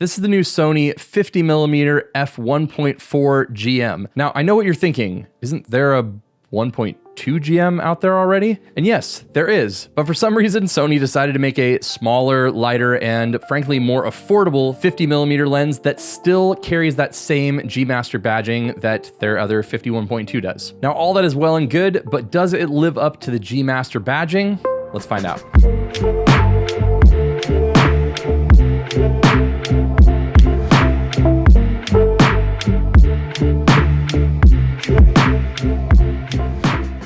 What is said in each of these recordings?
This is the new Sony 50mm f1.4 GM. Now, I know what you're thinking. Isn't there a 1.2 GM out there already? And yes, there is. But for some reason, Sony decided to make a smaller, lighter, and frankly more affordable 50mm lens that still carries that same G Master badging that their other 51.2 does. Now, all that is well and good, but does it live up to the G Master badging? Let's find out.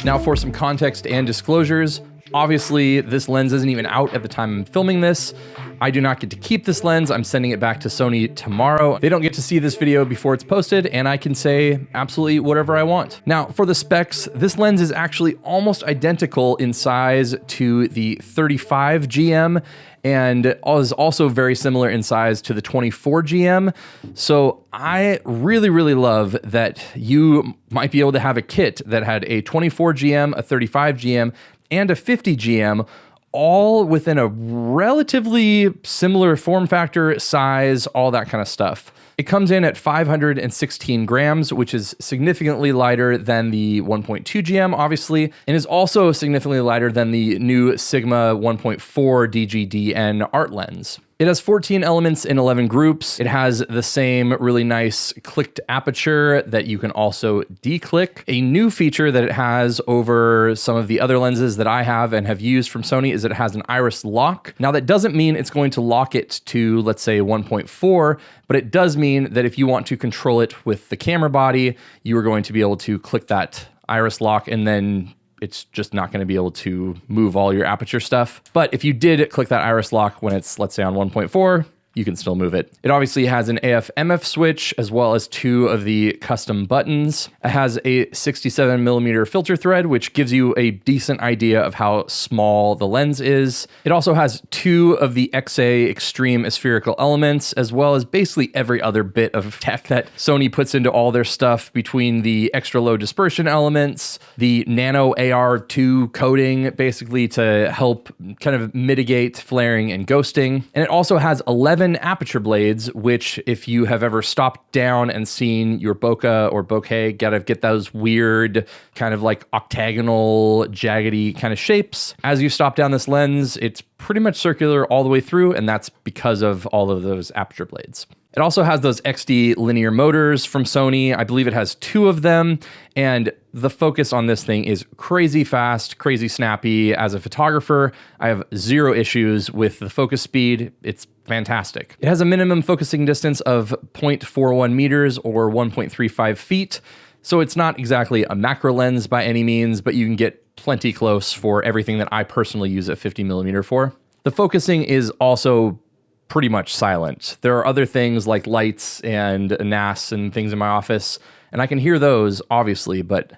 Now for some context and disclosures, obviously this lens isn't even out at the time I'm filming this. I do not get to keep this lens. I'm sending it back to Sony tomorrow. They don't get to see this video before it's posted, and I can say absolutely whatever I want. Now for the specs, this lens is actually almost identical in size to the 35 GM and is also very similar in size to the 24 GM. So I really, really love that you might be able to have a kit that had a 24 GM, a 35 GM, and a 50 GM, all within a relatively similar form factor, size, all that kind of stuff. It comes in at 516 grams, which is significantly lighter than the 1.2 GM, obviously, and is also significantly lighter than the new Sigma 1.4 DGDN art lens. It has 14 elements in 11 groups. It has the same really nice clicked aperture that you can also declick. A new feature that it has over some of the other lenses that I have and have used from Sony is that it has an iris lock. Now that doesn't mean it's going to lock it to, let's say, 1.4, but it does mean that if you want to control it with the camera body, you are going to be able to click that iris lock, and then it's just not going to be able to move all your aperture stuff. But if you did click that iris lock when it's, let's say, on 1.4, you can still move it. It obviously has an AF/MF switch as well as 2 of the custom buttons. It has a 67mm filter thread, which gives you a decent idea of how small the lens is. It also has 2 of the XA extreme spherical elements, as well as basically every other bit of tech that Sony puts into all their stuff, between the extra low dispersion elements, the nano AR2 coating, basically to help kind of mitigate flaring and ghosting. And it also has 11 aperture blades, which if you have ever stopped down and seen your Bokeh or Bokeh get those weird kind of like octagonal, jaggedy kind of shapes. As you stop down this lens, it's pretty much circular all the way through, and that's because of all of those aperture blades. It also has those XD linear motors from Sony. I believe it has 2 of them, and the focus on this thing is crazy fast, crazy snappy. As a photographer, I have 0 issues with the focus speed. It's fantastic. It has a minimum focusing distance of 0.41 meters or 1.35 feet. So it's not exactly a macro lens by any means, but you can get plenty close for everything that I personally use a 50mm for. The focusing is also pretty much silent. There are other things like lights and NAS and things in my office, and I can hear those, obviously, but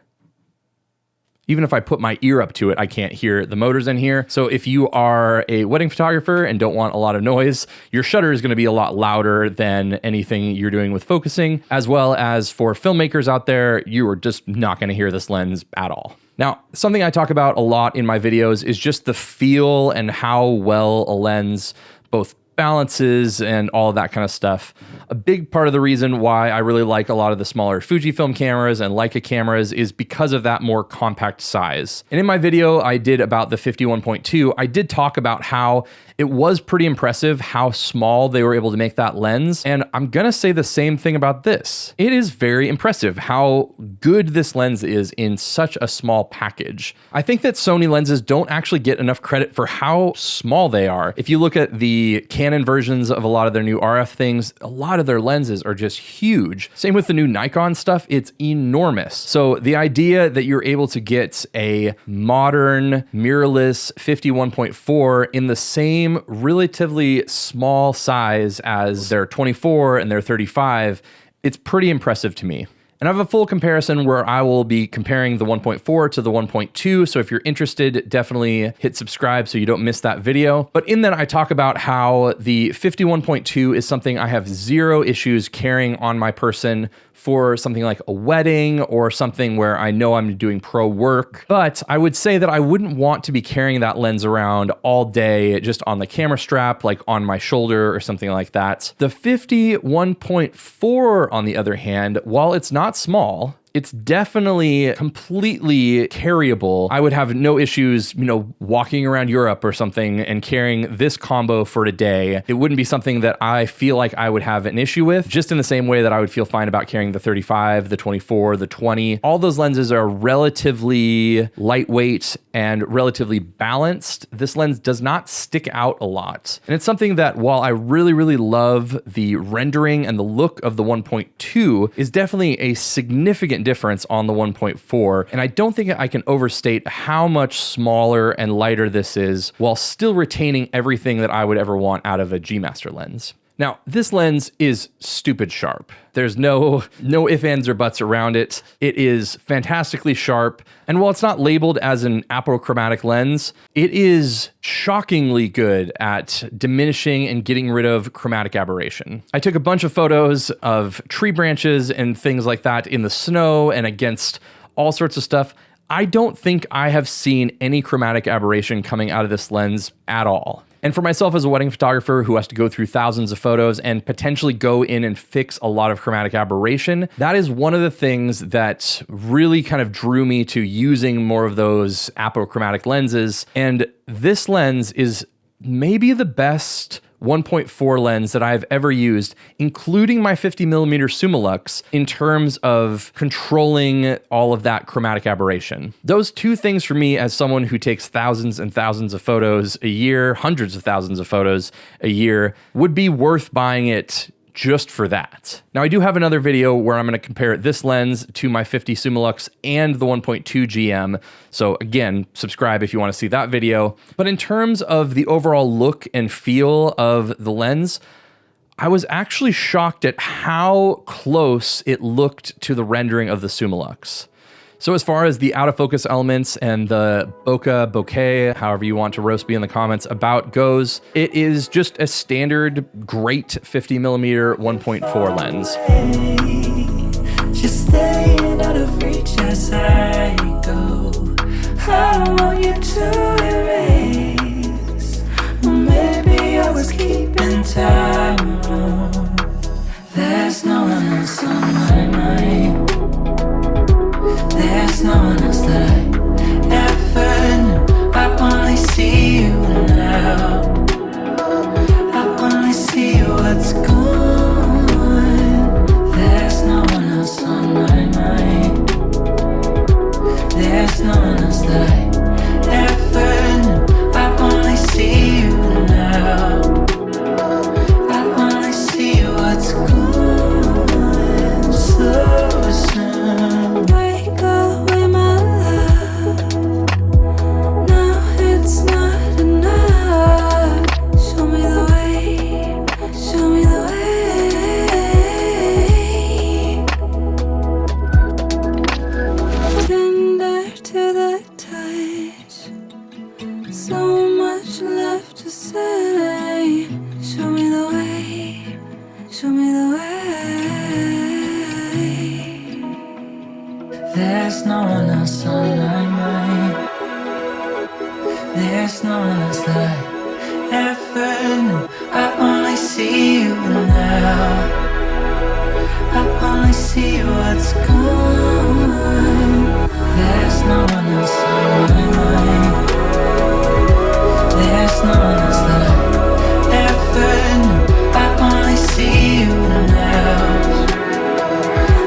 even if I put my ear up to it, I can't hear the motors in here. So if you are a wedding photographer and don't want a lot of noise, your shutter is going to be a lot louder than anything you're doing with focusing, as well as for filmmakers out there, you are just not going to hear this lens at all. Now, something I talk about a lot in my videos is just the feel and how well a lens both balances and all of that kind of stuff. A big part of the reason why I really like a lot of the smaller Fujifilm cameras and Leica cameras is because of that more compact size. And in my video I did about the 51.2, I did talk about how it was pretty impressive how small they were able to make that lens. And I'm gonna say the same thing about this. It is very impressive how good this lens is in such a small package. I think that Sony lenses don't actually get enough credit for how small they are. If you look at the Canon versions of a lot of their new RF things, a lot of their lenses are just huge. Same with the new Nikon stuff, it's enormous. So the idea that you're able to get a modern mirrorless 51.4 in the same relatively small size as their 24 and their 35, it's pretty impressive to me. And I have a full comparison where I will be comparing the 1.4 to the 1.2. So if you're interested, definitely hit subscribe so you don't miss that video. But in that, I talk about how the 51.2 is something I have zero issues carrying on my person for something like a wedding or something where I know I'm doing pro work. But I would say that I wouldn't want to be carrying that lens around all day just on the camera strap, like on my shoulder or something like that. The 51.4, on the other hand, while it's not small, it's definitely completely carryable. I would have no issues, walking around Europe or something and carrying this combo for a day. It wouldn't be something that I feel like I would have an issue with, just in the same way that I would feel fine about carrying the 35, the 24, the 20. All those lenses are relatively lightweight and relatively balanced. This lens does not stick out a lot. And it's something that, while I really, really love the rendering and the look of the 1.2, is definitely a significant difference on the 1.4. And I don't think I can overstate how much smaller and lighter this is while still retaining everything that I would ever want out of a G Master lens. Now, this lens is stupid sharp. There's no ifs, ands, or buts around it. It is fantastically sharp. And while it's not labeled as an apochromatic lens, it is shockingly good at diminishing and getting rid of chromatic aberration. I took a bunch of photos of tree branches and things like that in the snow and against all sorts of stuff. I don't think I have seen any chromatic aberration coming out of this lens at all. And for myself as a wedding photographer who has to go through thousands of photos and potentially go in and fix a lot of chromatic aberration, that is one of the things that really kind of drew me to using more of those apochromatic lenses. And this lens is maybe the best 1.4 lens that I've ever used, including my 50mm Summilux, in terms of controlling all of that chromatic aberration. Those two things for me, as someone who takes thousands and thousands of photos a year, hundreds of thousands of photos a year, would be worth buying it just for that. Now, I do have another video where I'm going to compare this lens to my 50 Summilux and the 1.2 GM. So again, subscribe if you want to see that video. But in terms of the overall look and feel of the lens, I was actually shocked at how close it looked to the rendering of the Summilux. So as far as the out of focus elements and the bokeh, however you want to roast me in the comments about goes, it is just a standard great 50mm 1.4 lens. Just staying out of reach as I go. I want you to erase. Well, maybe I was keeping time. There's no one else on my mind. There's no one else that I ever knew. I only see you now. I only see what's gone. There's no one else on my mind. There's no one else that I ever knew. I only see you now. I only see what's gone so soon. Wake up with my love. No, it's not enough. Show me the way. Show me the way. Tender to the touch. So much left to say. Show me the way. Show me the way. There's no one else on my mind. There's no one else that I ever knew. I only see you now. I only see what's gone. There's no one else on my mind. There's no one else that I ever knew. I only see you now.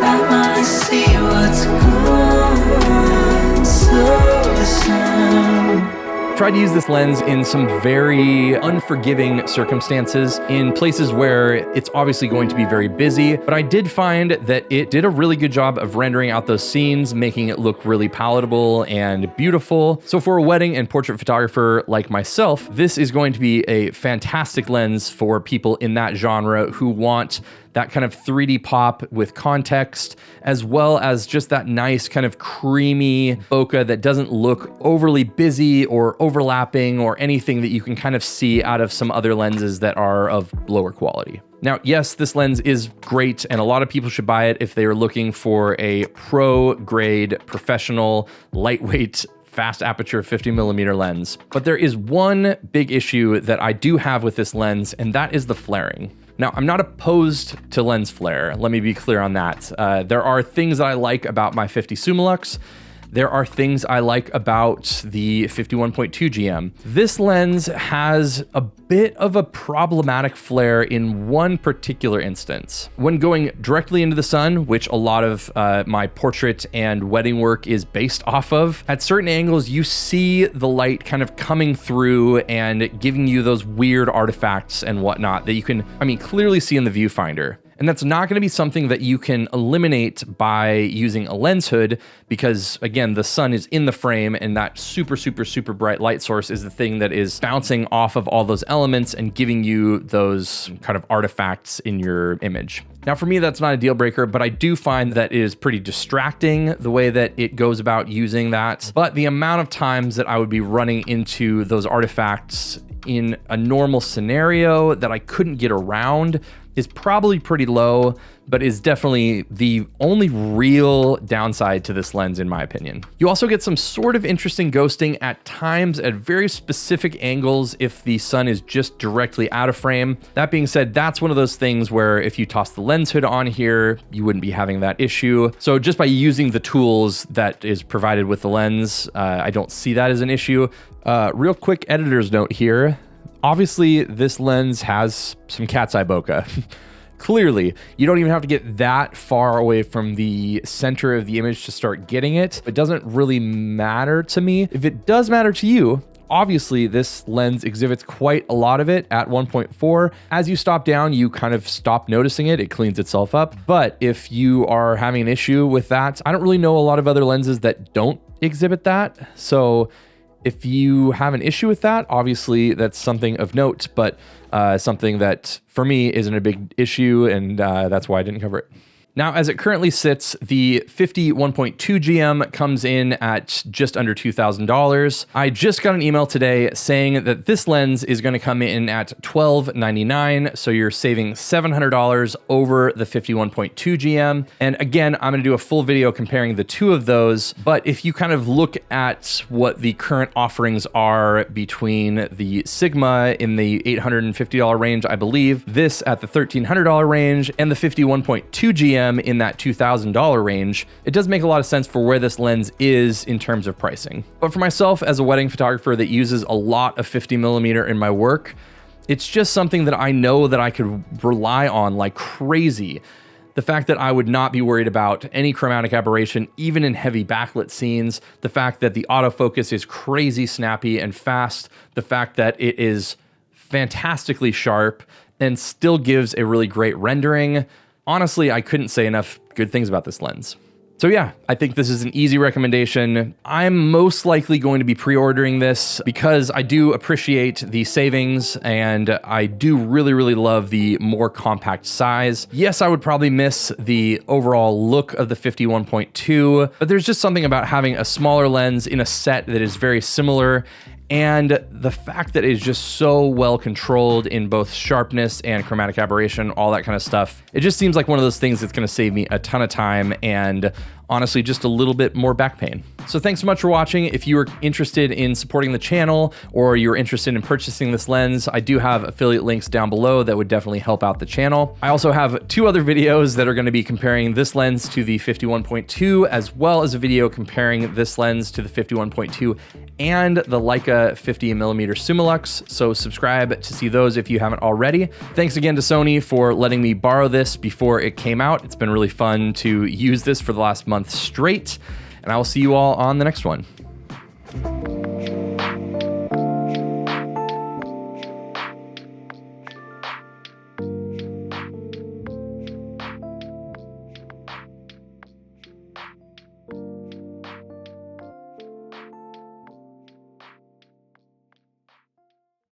I only see what's gone so soon. Tried to use this lens in some very unforgiving circumstances, in places where it's obviously going to be very busy, but I did find that it did a really good job of rendering out those scenes, making it look really palatable and beautiful. So for a wedding and portrait photographer like myself, this is going to be a fantastic lens for people in that genre who want that kind of 3D pop with context, as well as just that nice kind of creamy bokeh that doesn't look overly busy or overlapping or anything that you can kind of see out of some other lenses that are of lower quality. Now, yes, this lens is great, and a lot of people should buy it if they are looking for a pro-grade, professional, lightweight, fast aperture 50mm lens. But there is one big issue that I do have with this lens, and that is the flaring. Now, I'm not opposed to lens flare. Let me be clear on that. There are things that I like about my 50 Summilux. There are things I like about the 51.2 GM. This lens has a bit of a problematic flare in one particular instance. When going directly into the sun, which a lot of my portrait and wedding work is based off of, at certain angles, you see the light kind of coming through and giving you those weird artifacts and whatnot that you can, clearly see in the viewfinder. And that's not going to be something that you can eliminate by using a lens hood because, again, the sun is in the frame and that super, super, super bright light source is the thing that is bouncing off of all those elements and giving you those kind of artifacts in your image. Now, for me, that's not a deal breaker, but I do find that it is pretty distracting the way that it goes about using that. But the amount of times that I would be running into those artifacts in a normal scenario that I couldn't get around is probably pretty low, but is definitely the only real downside to this lens in my opinion. You also get some sort of interesting ghosting at times at very specific angles if the sun is just directly out of frame. That being said, that's one of those things where if you toss the lens hood on here, you wouldn't be having that issue. So just by using the tools that is provided with the lens, I don't see that as an issue. Real quick editor's note here. Obviously, this lens has some cat's eye bokeh. Clearly, you don't even have to get that far away from the center of the image to start getting it. It doesn't really matter to me. If it does matter to you, obviously this lens exhibits quite a lot of it at 1.4. As you stop down, you kind of stop noticing it. It cleans itself up. But if you are having an issue with that, I don't really know a lot of other lenses that don't exhibit that. So if you have an issue with that, obviously that's something of note, but something that for me isn't a big issue, and that's why I didn't cover it. Now, as it currently sits, the 51.2 GM comes in at just under $2,000. I just got an email today saying that this lens is going to come in at $1,299, so you're saving $700 over the 51.2 GM. And again, I'm going to do a full video comparing the two of those, but if you kind of look at what the current offerings are between the Sigma in the $850 range, I believe, this at the $1,300 range, and the 51.2 GM in that $2,000 range, it does make a lot of sense for where this lens is in terms of pricing. But for myself as a wedding photographer that uses a lot of 50mm in my work, it's just something that I know that I could rely on like crazy. The fact that I would not be worried about any chromatic aberration, even in heavy backlit scenes, the fact that the autofocus is crazy snappy and fast, the fact that it is fantastically sharp and still gives a really great rendering. Honestly, I couldn't say enough good things about this lens. So yeah, I think this is an easy recommendation. I'm most likely going to be pre-ordering this because I do appreciate the savings and I do really, really love the more compact size. Yes, I would probably miss the overall look of the 51.2, but there's just something about having a smaller lens in a set that is very similar. And the fact that it is just so well controlled in both sharpness and chromatic aberration, all that kind of stuff, it just seems like one of those things that's going to save me a ton of time and honestly just a little bit more back pain. So thanks so much for watching. If you are interested in supporting the channel or you're interested in purchasing this lens, I do have affiliate links down below that would definitely help out the channel. I also have 2 other videos that are going to be comparing this lens to the 51.2, as well as a video comparing this lens to the 51.2 and the Leica 50mm Summilux. So subscribe to see those if you haven't already. Thanks again to Sony for letting me borrow this before it came out. It's been really fun to use this for the last month straight, and I will see you all on the next one.